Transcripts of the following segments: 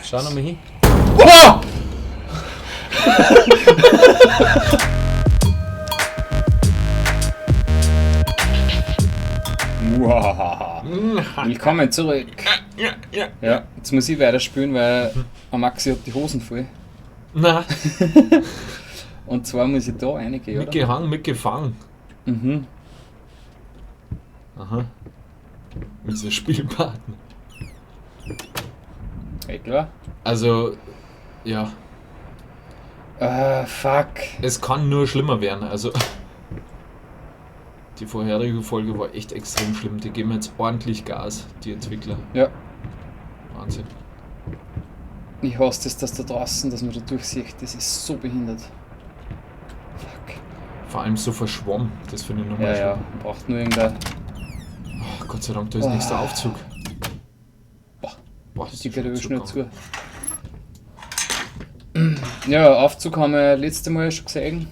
Schau nochmal hin. Wow! Wow. Willkommen zurück. Ja, jetzt muss ich weiter spielen, weil Maxi hat die Hosen voll. Nein. Und zwar muss ich da reingehen, oder? Mitgehangen, mitgefangen. Mhm. Aha. Dieser Spielpartner. Eh klar. Also, ja. Fuck. Es kann nur schlimmer werden. Also, die vorherige Folge war echt extrem schlimm. Die geben jetzt ordentlich Gas, die Entwickler. Ja. Wahnsinn. Ich hasse das, dass da draußen, dass man da durchsieht. Das ist so behindert. Fuck. Vor allem so verschwommen. Das finde ich nochmal Ja, schlimm. ja. Braucht nur irgendein... Oh, Gott sei Dank, da ist nächster Aufzug. Boah, Die geht aber schnell zu. gegangen. Ja, Aufzug haben wir letzte Mal schon gesehen.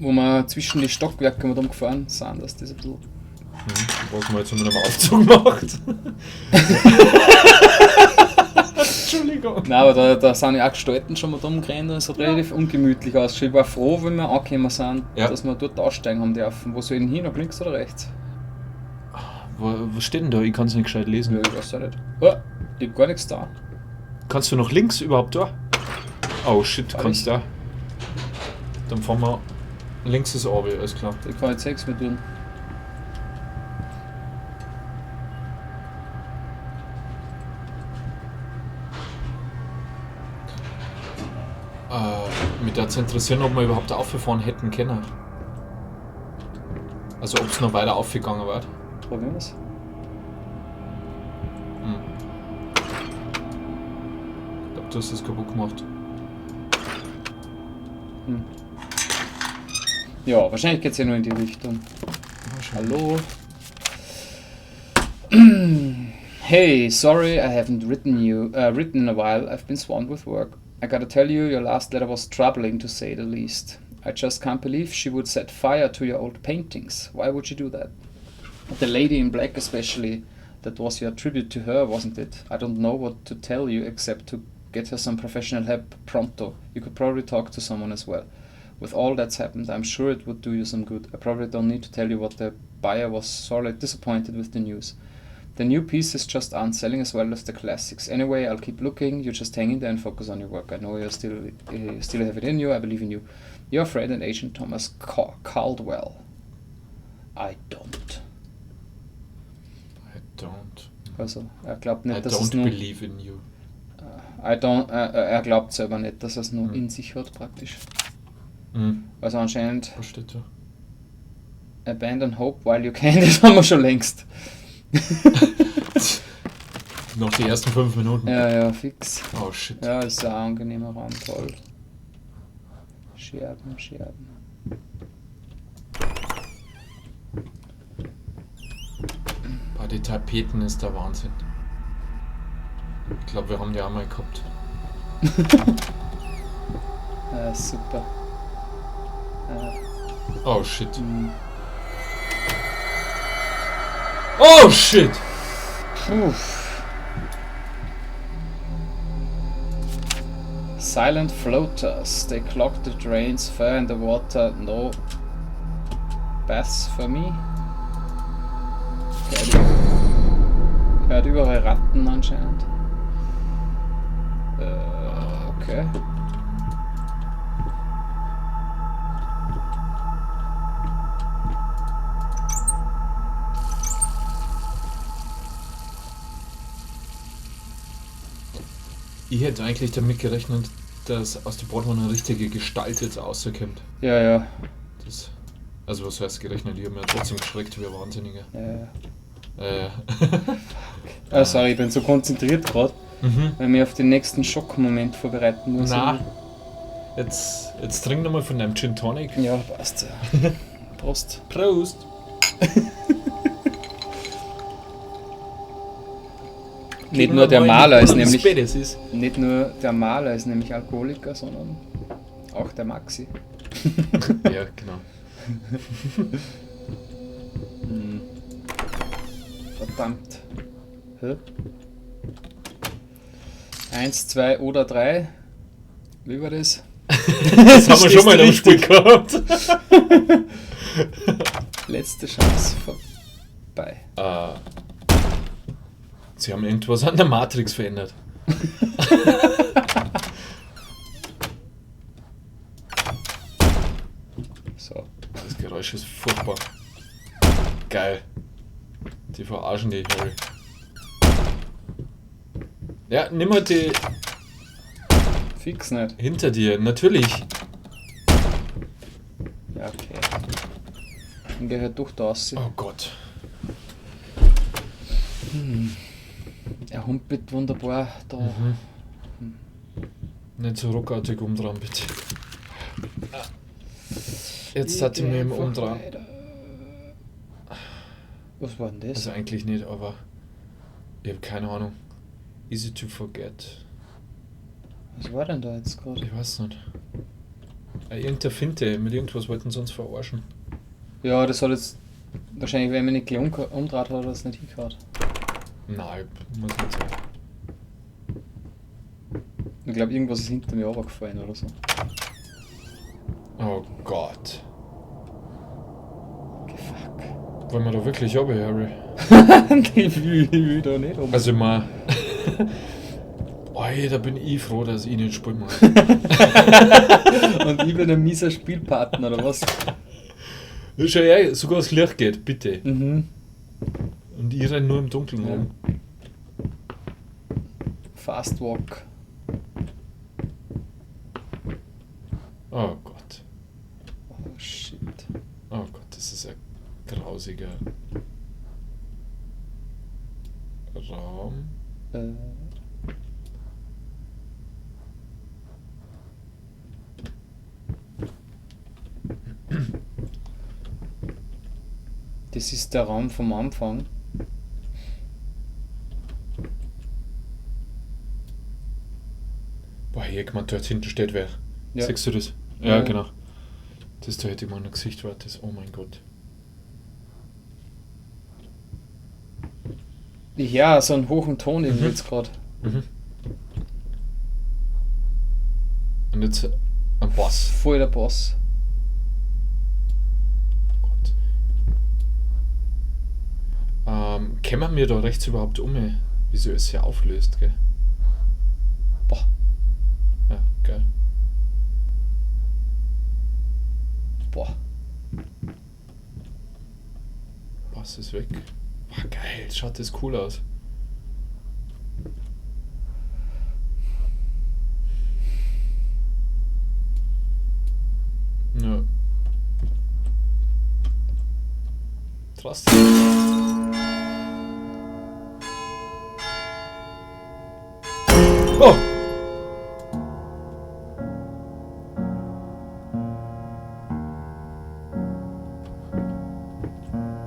Wo wir zwischen die Stockwerke mit umgefahren sind, dass das ein bisschen... Was man jetzt mit einem Aufzug macht. Entschuldigung. Nein, aber da sind ja auch Gestalten schon mal rumgerannt und es hat relativ ungemütlich ausgeschaut. Ich war froh, wenn wir angekommen sind, dass wir dort aussteigen haben dürfen. Wo soll ich denn hin, nach links oder rechts? Was steht denn da? Ich kann es nicht gescheit lesen. Ja, ich weiß auch nicht. Oh, ich hab gar nichts da. Kannst du noch links überhaupt da? Oh shit, Kann kannst ich? da. Dann fahren wir links ist Orbi, alles klar. Da kann ich jetzt nichts mehr tun. Mich darf es interessieren, ob wir überhaupt aufgefahren hätten können. Also ob es noch weiter aufgegangen wäre. Probieren wir's. Ich glaube, du hast das kaputt gemacht. Ja, wahrscheinlich geht's ja nur in die Richtung. Hallo? Hey, sorry I haven't written in a while. I've been swamped with work. I gotta tell you, your last letter was troubling to say the least. I just can't believe she would set fire to your old paintings. Why would she do that? The lady in black especially, that was your tribute to her, wasn't it? I don't know what to tell you except to get her some professional help pronto. You could probably talk to someone as well. With all that's happened, I'm sure it would do you some good. I probably don't need to tell you what the buyer was sorely disappointed with the news. The new pieces just aren't selling as well as the classics. Anyway, I'll keep looking. You just hang in there and focus on your work. I know you still have it in you. I believe in you. Your friend and agent Thomas Caldwell. I don't. I don't. Also, er glaubt nicht, I dass es don't nur... believe in you. Er glaubt selber nicht, dass er es nur in sich hat, praktisch. Also anscheinend... Was steht da? Abandon hope while you can, das haben wir schon längst. Noch die ersten 5 Minuten. Ja, fix. Oh shit. Ja, ist ein angenehmer Raum, toll. Scherben. Bei den Tapeten ist der Wahnsinn. Ich glaube, wir haben die auch mal gehabt. Super. Oh shit. Oh shit! Silent floaters. They clog the drains, fur in the water. No baths for me. Hört überall Ratten anscheinend. Okay. Ich hätte eigentlich damit gerechnet, dass aus dem Bordmann eine richtige Gestalt jetzt rauskommt. Ja. Also was heißt gerechnet? Ich habe mir trotzdem geschreckt wie ein Wahnsinniger. Sorry, ich bin so konzentriert gerade, weil ich mich auf den nächsten Schockmoment vorbereiten muss. Na, jetzt trink nochmal von deinem Gin Tonic. Ja, passt. Prost. Prost! Nicht nur der Maler ist nämlich ist. nicht nur der Maler ist nämlich Alkoholiker, sondern auch der Maxi. Ja, genau. Verdammt. Hä? 1, 2 oder 3. Wie war das? Das haben wir schon mal im Spiel gehabt. Letzte Chance vorbei. Sie haben irgendwas an der Matrix verändert. So. Das Geräusch ist furchtbar. Geil. Die verarschen die, Harry. Ja, nimm mal die Fix nicht. hinter dir, natürlich. Ja, okay. Dann geh halt durch da raus. Oh Gott. Er humpelt wunderbar da. Nicht so ruckartig umdrehen, bitte. Jetzt hat sie mir im Umdrehen. Was war denn das? Also eigentlich nicht, aber ich habe keine Ahnung. Easy to forget. Was war denn da jetzt gerade? Ich weiß nicht. Irgendeine Finte, mit irgendwas wollten sie uns verarschen. Ja, das hat jetzt wahrscheinlich, wenn man nicht gleich umdreht hat, das nicht hingehört. Nein, muss nicht sein. Ich glaube, irgendwas ist hinter mir runtergefallen oder so. Oh Gott. Okay, fuck. Wollen wir da wirklich runter, Harry? Ich will da nicht um. Also mal. Oh, da bin ich froh, dass ich nicht spielen muss. Und ich bin ein mieser Spielpartner, oder was? Schau her, sogar das Licht geht, bitte. Mhm. Und ich renne nur im Dunkeln Ja. rum. Fast Walk. Oh Gott. Oh shit. Oh Gott, das ist ein grausiger Raum. Das ist der Raum vom Anfang. Boah, hier, guck mal, dort hinten steht wer. Ja. Siehst du das? Ja, Ja. genau. Das da hätte ich mal ein Gesicht wartet. Oh mein Gott. Ja, so einen hohen Ton irgendwie Mhm. jetzt gerade. Mhm. Und jetzt ein Boss. Voll der Boss. Gott. Kämen wir da rechts überhaupt um, wieso es hier auflöst, gell? Boah. Ja, geil. Boah. Boss ist weg. Boah, geil, schaut das cool aus. Ja. Trotzdem. Oh!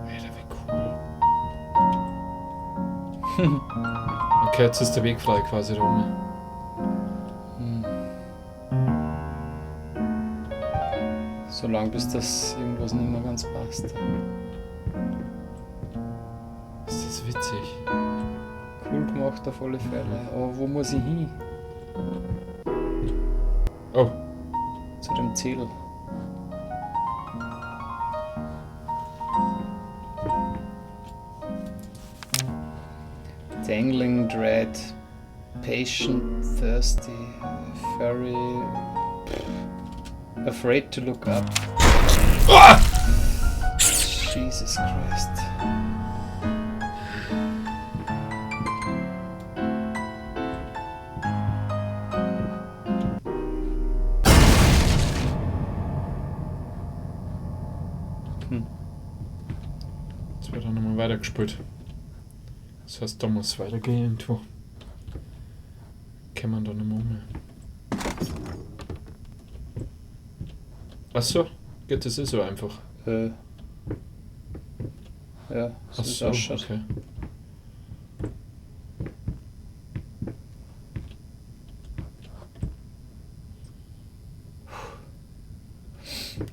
Alter, wie cool. Okay, jetzt ist der Weg frei quasi da oben. Solange bis das irgendwas nicht mehr ganz passt. Das ist witzig. Cool gemacht auf alle Fälle. Aber wo muss ich hin? Oh, Zu dem Ziel. Dangling dread, patient, thirsty, furry, afraid to look up. Jesus Christ. jetzt wird er nochmal weitergespielt. Das heißt, da muss es weitergehen irgendwo. Kann man da nicht mehr um. Achso, geht das so einfach? Ja, so ist Achso, ausschaut. okay.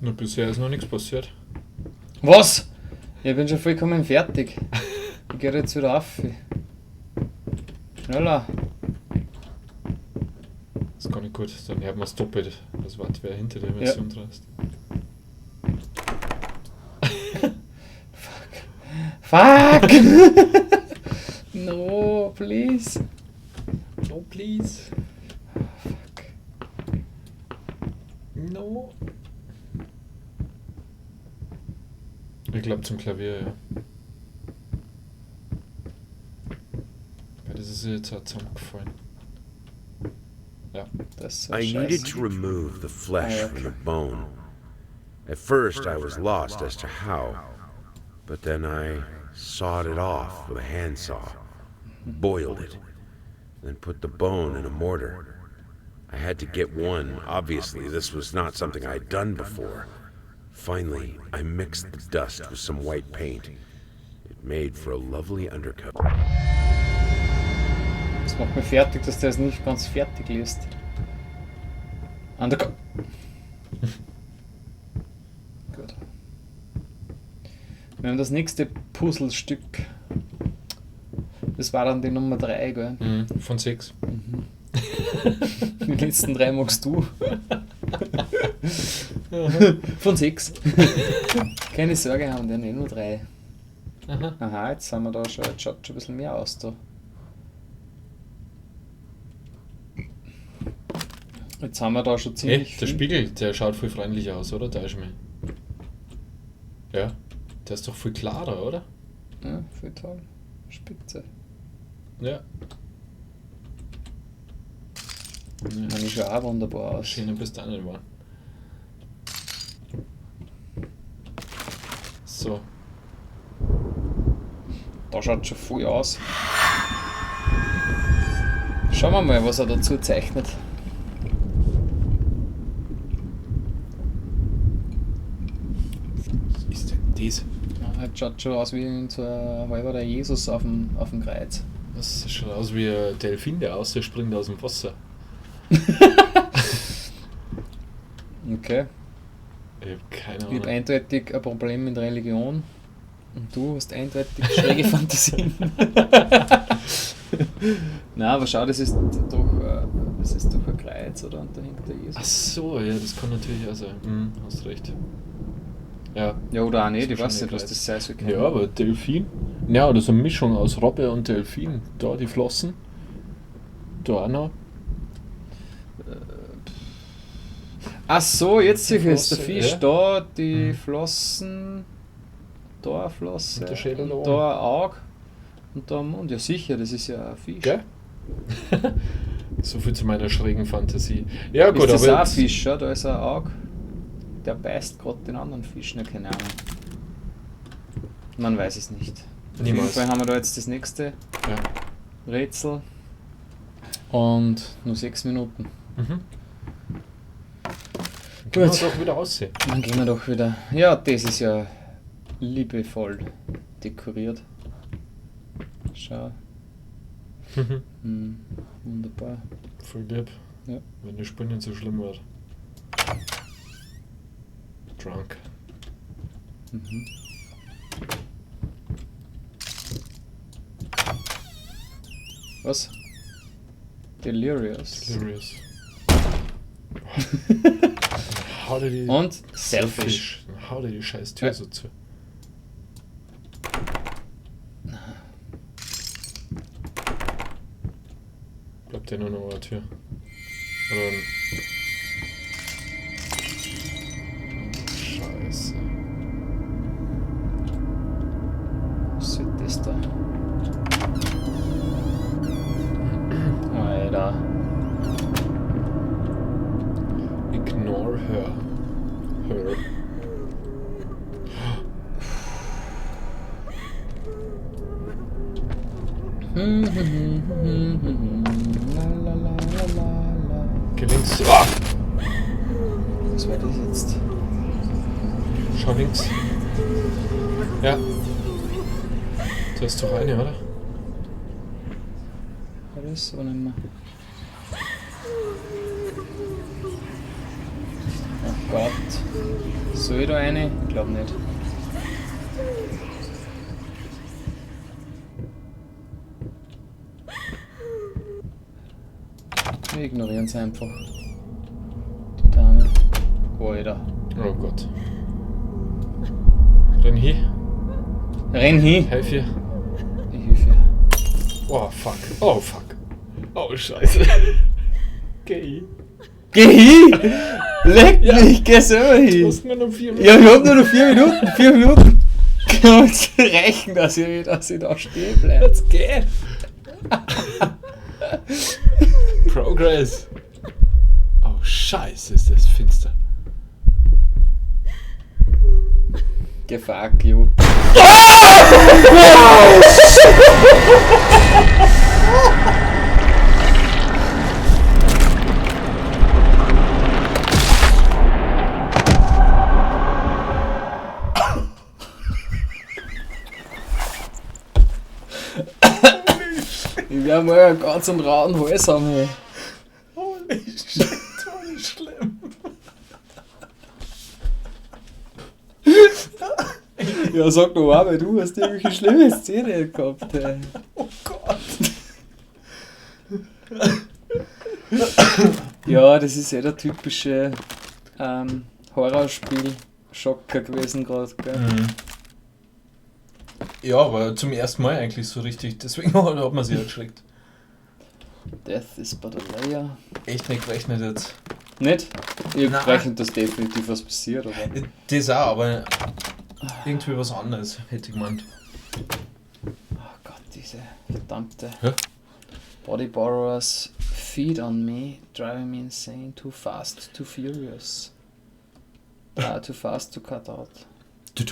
Nur bisher ist noch nichts passiert. Was? Ich bin schon vollkommen fertig. Ich gehe jetzt wieder auf. Schneller. gar nicht gut. Dann hört man es doppelt. Also warte, wer hinter der Version drast. Fuck! No, please. No, please. Fuck. No. Ich glaube zum Klavier, ja. Weil das ist jetzt auch zusammengefallen. Ja. Das ist so I needed scheiße. to remove the flesh Ah, from the bone. At first, I was lost as to how, but then I sawed it off with a handsaw, boiled it, then put the bone in a mortar. I had to get one. Obviously, this was not something I had done before. Finally, I mixed the dust with some white paint. It made for a lovely undercoat. Das macht mich fertig, dass der es nicht ganz fertig liest. Gut. Wir haben das nächste Puzzlestück. Das war dann die Nummer 3, gell? Von 6. Die letzten 3 magst du. Von 6. Keine Sorge, haben wir nur 3. Aha. Aha, jetzt sind wir da schon, jetzt schaut schon ein bisschen mehr aus da. Jetzt haben wir da schon Hey, ziemlich der viel. Spiegel, der schaut viel freundlicher aus, oder? Da ist mir. Ja, der ist doch viel klarer, oder? Ja, voll toll. Spitze. Ja. Kann ich schon auch wunderbar aus. Schöner bist du auch nicht geworden. So. Da schaut schon voll aus. Schauen wir mal, was er dazu zeichnet. Was ist denn das? Ja, jetzt schaut schon aus wie so ein halber der Jesus auf dem Kreuz. Das schaut aus wie ein Delfin, der rausspringt aus dem Wasser. Okay. Ich hab keine Ich Ahnung. habe eindeutig ein Problem mit Religion. Und du hast eindeutig schräge Fantasien. Nein, aber schau, das ist doch ein Kreuz, oder? Und dahinter Jesus. Ach so, ja, das kann natürlich auch sein. Hast recht. Ja. Ja, oder auch nicht, Das ich ist weiß schon nicht, was ein das sein soll. Ja, aber Delfin. Ja, das ist eine Mischung aus Robbe und Delfin. Da die Flossen. Da auch noch. Ach so, jetzt sehe ich es. Der Flosse, Fisch, ja. da die Flossen, da eine Flosse, Und der Schädel da und oben. da ein Auge und da ein Mund. Ja sicher, das ist ja ein Fisch. Gell? So viel zu meiner schrägen Fantasie. Ja, gut, Ist das auch aber ein jetzt, Fisch? Ja? Da ist ein Auge. Der beißt gerade den anderen Fisch, ne, keine Ahnung. Man weiß es nicht. Auf jeden Niemals. Fall haben wir da jetzt das nächste Ja. Rätsel. Und nur 6 Minuten. Mhm. Kann man Gut. doch wieder aussehen. Dann gehen wir doch wieder. Ja, das ist ja liebevoll dekoriert. Schau. Wunderbar. Voll lieb. Ja. Wenn die Spinne so schlimm wird. Drunk. Mhm. Was? Delirious. Delirious. Hau dir die Und Selfish. Hau dir die scheiß Tür Ja. so zu. Bleibt ja nur noch eine Tür. Scheiße. Was ist das da? Alter. Ignore her. Her. Geh links. Ah! Was war das jetzt? Schau links. Ja. Da ist doch eine, oder? War das oder nicht mehr? Oh Gott. Soll ich da eine? Ich glaube nicht. Wir ignorieren sie einfach. Die Dame. Alter. Oh Gott. Renn hin. Renn hin! Helf ihr. Ich helfe ihr. Oh fuck. Oh fuck. Oh scheiße. Geh. Geh hin! Leck mich, geh selber Du hin! hast nur noch 4 Minuten. Ja, ich hab nur noch 4 Minuten. 4 Minuten! Kann man jetzt reichen, dass ich da stehen bleibe. Jetzt geh. Progress. Oh scheiße, ist das finster. Geh fuck you. Ich werde mal einen ganz rauen Hals haben. Ey. Holy shit, voll schlimm. Ja, sag doch auch, weil du hast irgendwelche schlimme Szene gehabt. Ey. Oh Gott. Ja, das ist der typische Horrorspiel-Schocker gewesen gerade, gell? Ja, aber zum ersten Mal eigentlich so richtig. Deswegen hat man sich erschreckt. Death is but a layer. Echt nicht gerechnet jetzt. Nicht? Ich hab Nein. gerechnet, dass definitiv was passiert, aber... Das auch, aber irgendwie was anderes, hätte ich gemeint. Oh Gott, diese verdammte... Hä? Body borrowers feed on me, driving me insane, too fast, too furious. Too fast to cut out. Du.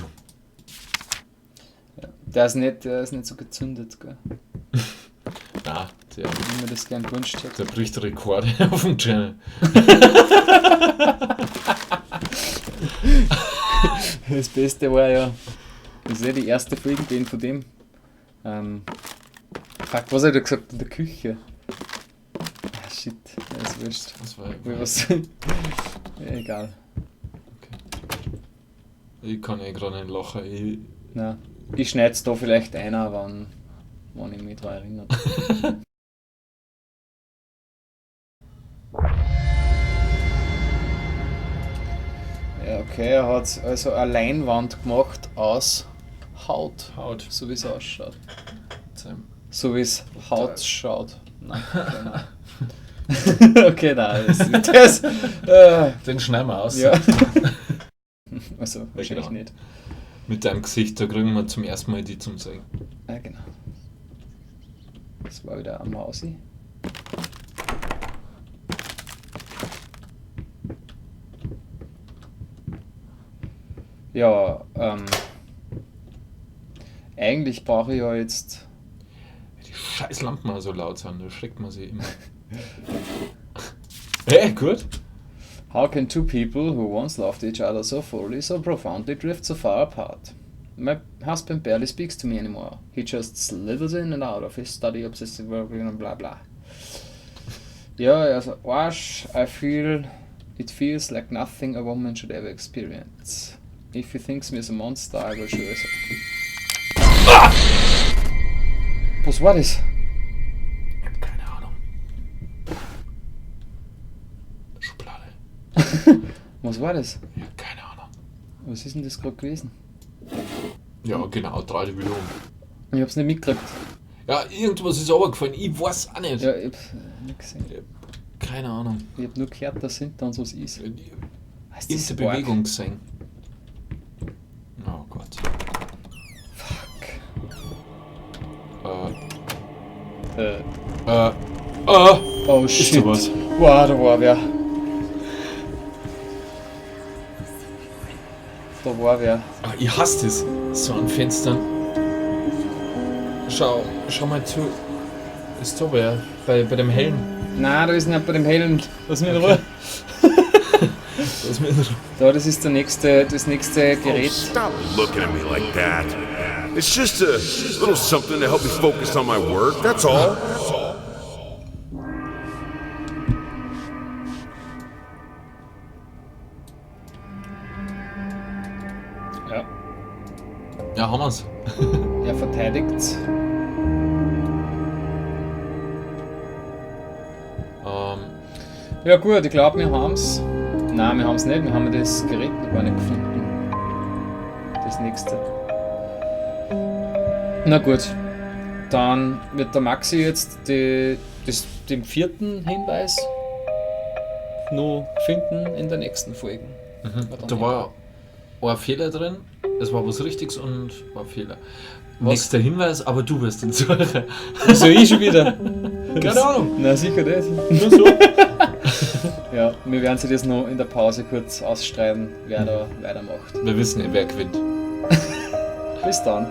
Ja. Der ist nicht so gezündet, gell? Na, Wie mir das gern gewünscht hätte. der bricht Rekorde auf dem Channel. Das Beste war ja, das ist ja die erste Folge gewesen von dem. Fuck, was hat er gesagt in der Küche? Ah, shit, das ist wurscht. Das war, Was? Ja, egal. ich kann gerade nicht lachen. Na, ich schneide es da vielleicht einer, wenn ich mich daran erinnere. Ja, okay, er hat also eine Leinwand gemacht aus Haut, Haut. so wie es ausschaut. Sam. So wie es Haut schaut. Nein, genau. Okay, nein, das Den schneiden wir aus. ja. Also, wahrscheinlich genau. nicht. Mit deinem Gesicht, da kriegen wir zum ersten Mal die zum Zeigen. Ja, genau. Das war wieder ein Mausi. Ja, eigentlich brauche ich ja jetzt... Die scheiß Lampen mal so laut sind, da schreckt man sie immer. Hey, gut. How can two people who once loved each other so fully, so profoundly drift so far apart? My husband barely speaks to me anymore. He just slithers in and out of his study obsessive work and blah blah. Yeah, also Arsch, it feels like nothing a woman should ever experience. If he thinks me as a monster, I will show you. Was war das? Ich hab keine Ahnung. Schublade. Was war das? Ich hab keine Ahnung. Was ist denn das gerade gewesen? Ja, genau, 3 Millionen. Ich hab's nicht mitgekriegt. Ja, irgendwas ist runtergefallen, ich weiß auch nicht. Ja, ich hab's nicht gesehen. Keine Ahnung. Ich hab nur gehört, dass hinter uns was ist. Was ist das Irgendeine arg? Bewegung gesehen. Oh Gott. Fuck. Oh Ist shit. da was? Wow, da war wer. Da war wer. Ah, ich hasse das. So an Fenstern. Schau mal zu. Ist da wer? Bei dem Hellen. Nein, da ist nicht bei dem hellen. Lass mich in Ruhe. Da ist mir in Ruhe. Da, das ist das nächste Oh, Gerät. stop looking at me like that. It's just a little something to help me focus on my work, that's all. Ja. Ja, haben wir's. Er verteidigt. Ja gut, ich glaube, wir haben's. Nein, wir haben's nicht. Wir haben das Gerät noch gar nicht gefunden. Das nächste. Na gut. Dann wird der Maxi jetzt den vierten Hinweis noch finden in der nächsten Folge. Da war ein Fehler drin, es war was Richtiges und war ein Fehler. Was? Nächster Hinweis, aber du wirst den Suche. Wieso ich schon wieder? Keine Ahnung. Na sicher das. Nur so. Ja, wir werden sich das noch in der Pause kurz ausstreiten, wer da weitermacht. Wir wissen, wer gewinnt. Bis dann.